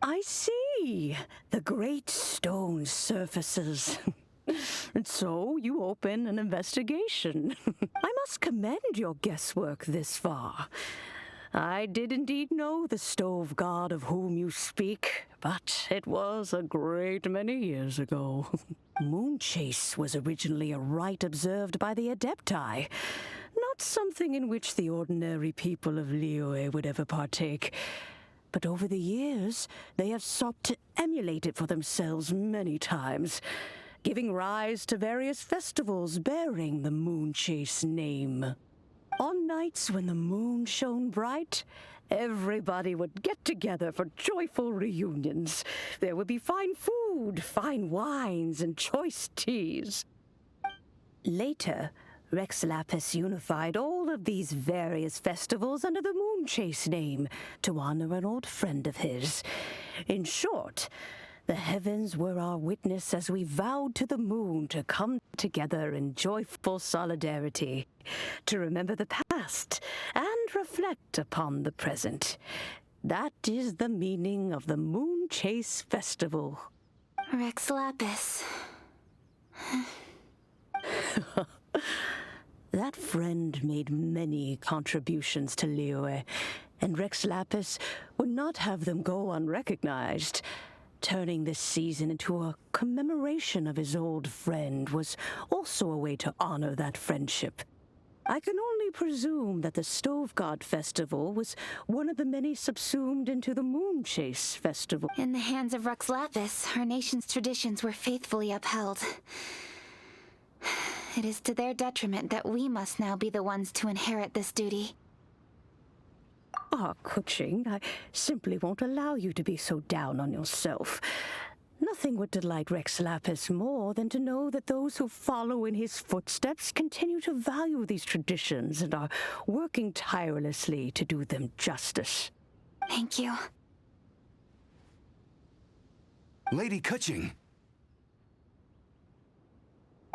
I see. The great stone surfaces. And so you open an investigation. I must commend your guesswork this far. I did indeed know the Stove God of whom you speak, but it was a great many years ago. Moon Chase was originally a rite observed by the Adepti, not something in which the ordinary people of Liyue would ever partake. But over the years, they have sought to emulate it for themselves many times, giving rise to various festivals bearing the Moon Chase name. On nights when the moon shone bright, everybody would get together for joyful reunions. There would be fine food, fine wines, and choice teas. Later, Rex Lapis unified all of these various festivals under the Moon Chase name to honor an old friend of his. In short, the heavens were our witness as we vowed to the moon to come together in joyful solidarity, to remember the past and reflect upon the present. That is the meaning of the Moon Chase Festival. Rex Lapis. That friend made many contributions to Liyue, and Rex Lapis would not have them go unrecognized. Turning this season into a commemoration of his old friend was also a way to honor that friendship. I can only presume that the Stove God Festival was one of the many subsumed into the Moonchase Festival. In the hands of Rex Lapis, our nation's traditions were faithfully upheld. It is to their detriment that we must now be the ones to inherit this duty. Ah, Kuching, I simply won't allow you to be so down on yourself. Nothing would delight Rex Lapis more than to know that those who follow in his footsteps continue to value these traditions and are working tirelessly to do them justice. Thank you. Lady Kuching.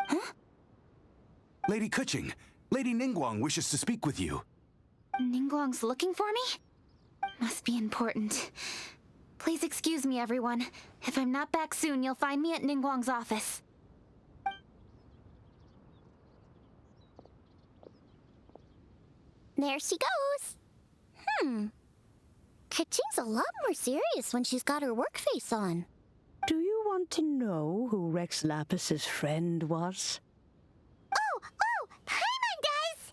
Huh? Lady Kuching, Lady Ningguang wishes to speak with you. Ningguang's looking for me? Must be important. Please excuse me, everyone. If I'm not back soon, you'll find me at Ningguang's office. There she goes. Kaching's a lot more serious when she's got her work face on. Do you want to know who Rex Lapis's friend was? Oh! Paimon, guys!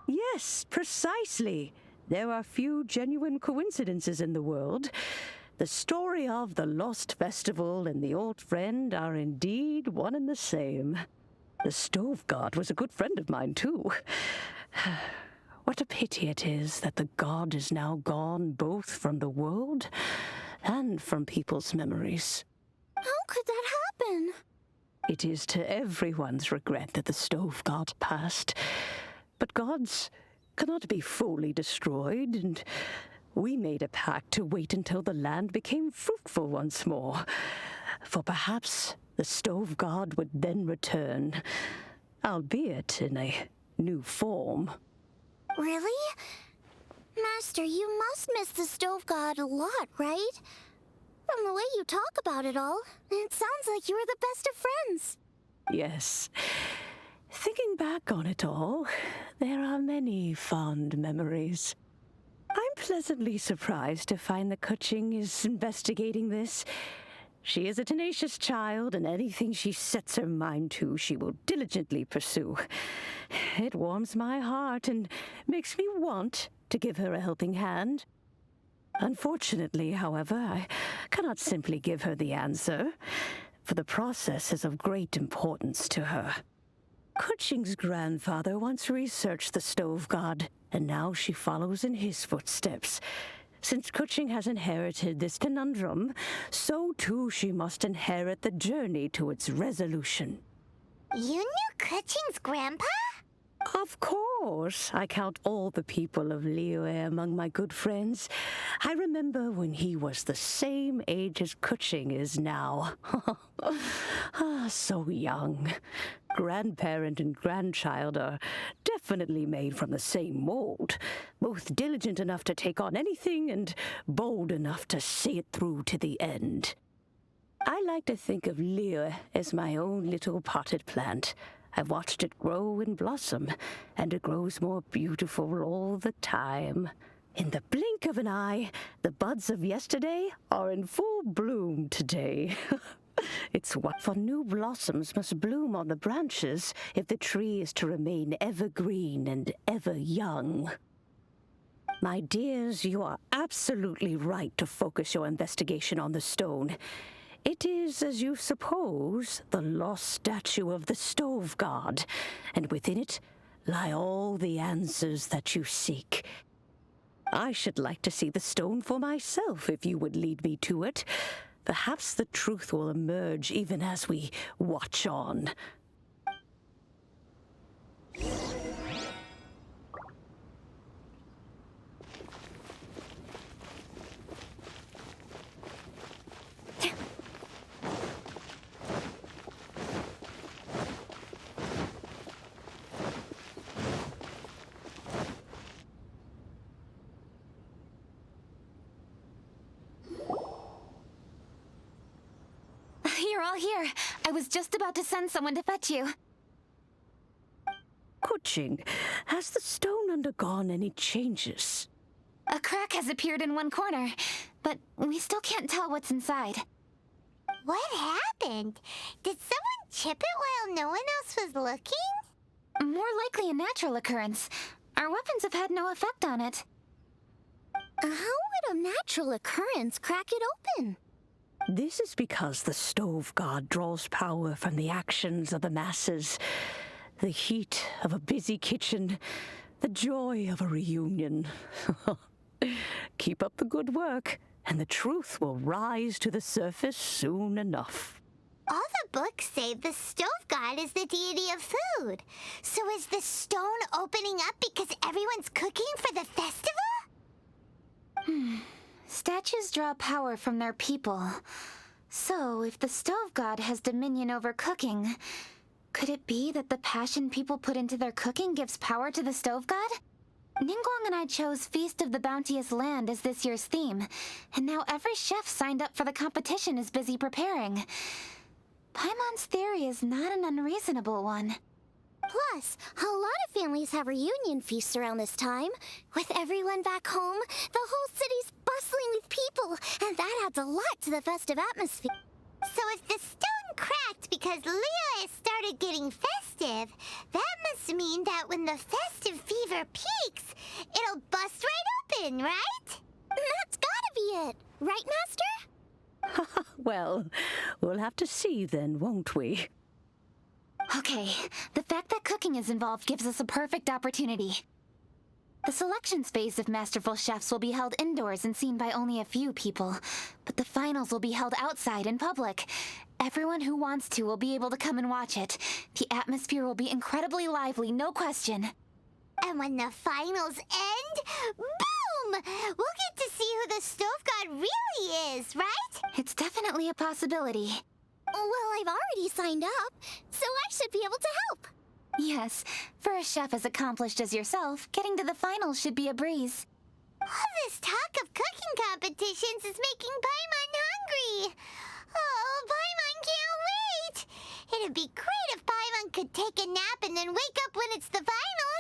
Yes, precisely. There are few genuine coincidences in the world. The story of the Lost Festival and the old friend are indeed one and the same. The Stove God was a good friend of mine, too. What a pity it is that the god is now gone both from the world and from people's memories. How could that happen? It is to everyone's regret that the Stove God passed. But gods cannot be fully destroyed, and we made a pact to wait until the land became fruitful once more. For perhaps the Stove God would then return, albeit in a new form. Really? Master, you must miss the Stove God a lot, right? From the way you talk about it all, it sounds like you were the best of friends. Yes. Thinking back on it all, there are many fond memories. I'm pleasantly surprised to find that Kuching is investigating this. She is a tenacious child, and anything she sets her mind to, she will diligently pursue. It warms my heart and makes me want to give her a helping hand. Unfortunately, however, I cannot simply give her the answer, for the process is of great importance to her. Kuching's grandfather once researched the Stove God, and now she follows in his footsteps. Since Kuching has inherited this conundrum, so too she must inherit the journey to its resolution. You knew Kuching's grandpa? Of course. I count all the people of Liyue among my good friends. I remember when he was the same age as Kuching is now. So young. Grandparent and grandchild are definitely made from the same mold, both diligent enough to take on anything and bold enough to see it through to the end. I like to think of Liyue as my own little potted plant. I've watched it grow and blossom, and it grows more beautiful all the time. In the blink of an eye, the buds of yesterday are in full bloom today. It's what for new blossoms must bloom on the branches if the tree is to remain evergreen and ever young. My dears, you are absolutely right to focus your investigation on the stone. It is, as you suppose, the lost statue of the Stove God, and within it lie all the answers that you seek. I should like to see the stone for myself, if you would lead me to it. Perhaps the truth will emerge even as we watch on. You're all here. I was just about to send someone to fetch you. Kuching, has the stone undergone any changes? A crack has appeared in one corner, but we still can't tell what's inside. What happened? Did someone chip it while no one else was looking? More likely a natural occurrence. Our weapons have had no effect on it. How would a natural occurrence crack it open? This is because the stove god draws power from the actions of the masses, the heat of a busy kitchen, the joy of a reunion. Keep up the good work, and the truth will rise to the surface soon enough. All the books say the stove god is the deity of food. So is the stone opening up because everyone's cooking for the festival? Statues draw power from their people. So, if the stove god has dominion over cooking, could it be that the passion people put into their cooking gives power to the stove god? Ningguang and I chose Feast of the Bounteous Land as this year's theme, and now every chef signed up for the competition is busy preparing. Paimon's theory is not an unreasonable one. Plus, a lot of families have reunion feasts around this time. With everyone back home, the whole city's bustling with people, and that adds a lot to the festive atmosphere. So if the stone cracked because Liyue started getting festive, that must mean that when the festive fever peaks, it'll bust right open, right? That's gotta be it, right, Master? Well, we'll have to see then, won't we? Okay, the fact that cooking is involved gives us a perfect opportunity. The selections phase of masterful chefs will be held indoors and seen by only a few people, but the finals will be held outside in public. Everyone who wants to will be able to come and watch it. The atmosphere will be incredibly lively, no question. And when the finals end, boom! We'll get to see who the stove god really is, right? It's definitely a possibility. Well, I've already signed up, so I should be able to help. Yes, for a chef as accomplished as yourself, getting to the finals should be a breeze. All this talk of cooking competitions is making Paimon hungry. Oh, Paimon can't wait. It'd be great if Paimon could take a nap and then wake up when it's the finals.